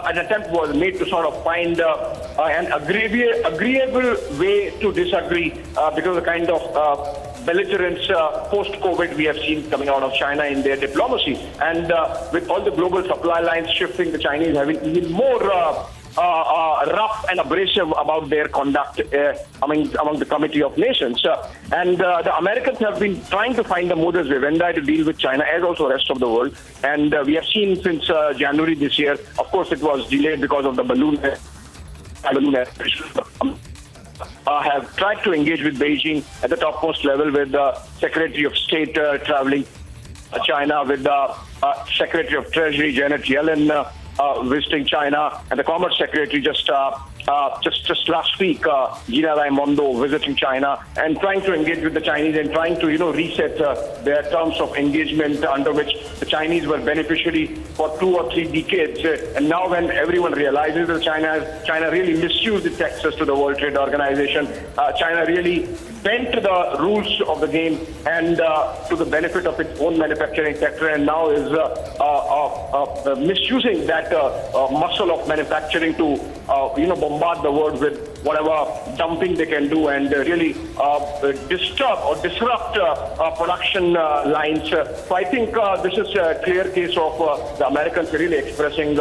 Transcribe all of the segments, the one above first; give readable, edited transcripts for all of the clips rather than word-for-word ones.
an attempt was made to sort of find an agreeable way to disagree because of the kind of belligerence post-COVID we have seen coming out of China in their diplomacy. And with all the global supply lines shifting, the Chinese having even more rough and abrasive about their conduct among the Committee of Nations. And the Americans have been trying to find the modus vivendi to deal with China, as also the rest of the world. And we have seen since January this year, of course it was delayed because of the balloon have tried to engage with Beijing at the topmost level, with the Secretary of State traveling China, with the Secretary of Treasury Janet Yellen visiting China, and the Commerce Secretary just last week, Gina Raimondo, visiting China and trying to engage with the Chinese and trying to reset their terms of engagement under which the Chinese were beneficiary for 2 or 3 decades. And now, when everyone realizes that China really misused its access to the World Trade Organization, China really bent the rules of the game and to the benefit of its own manufacturing sector, and now is misusing that muscle of manufacturing to bombard the world with whatever dumping they can do and really disturb or disrupt production lines. So I think this is a clear case of the Americans really expressing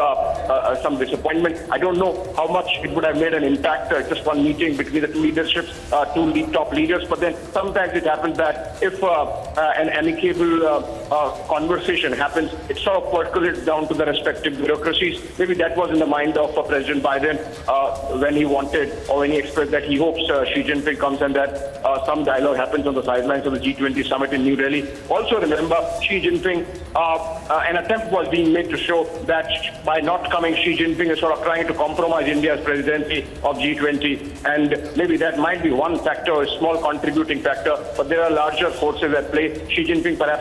some disappointment. I don't know how much it would have made an impact, just one meeting between the two leaderships, two top leaders, but then sometimes it happens that if an amicable conversation happens, it sort of percolates down to the respective bureaucracies. Maybe that was in the mind of President Biden when he wanted, or when he expressed that he hopes Xi Jinping comes and that some dialogue happens on the sidelines of the G20 summit in New Delhi. Also remember, Xi Jinping, an attempt was being made to show that by not coming, Xi Jinping is sort of trying to compromise India's presidency of G20, and maybe that might be one factor, a small contributing factor, but there are larger forces at play. Xi Jinping perhaps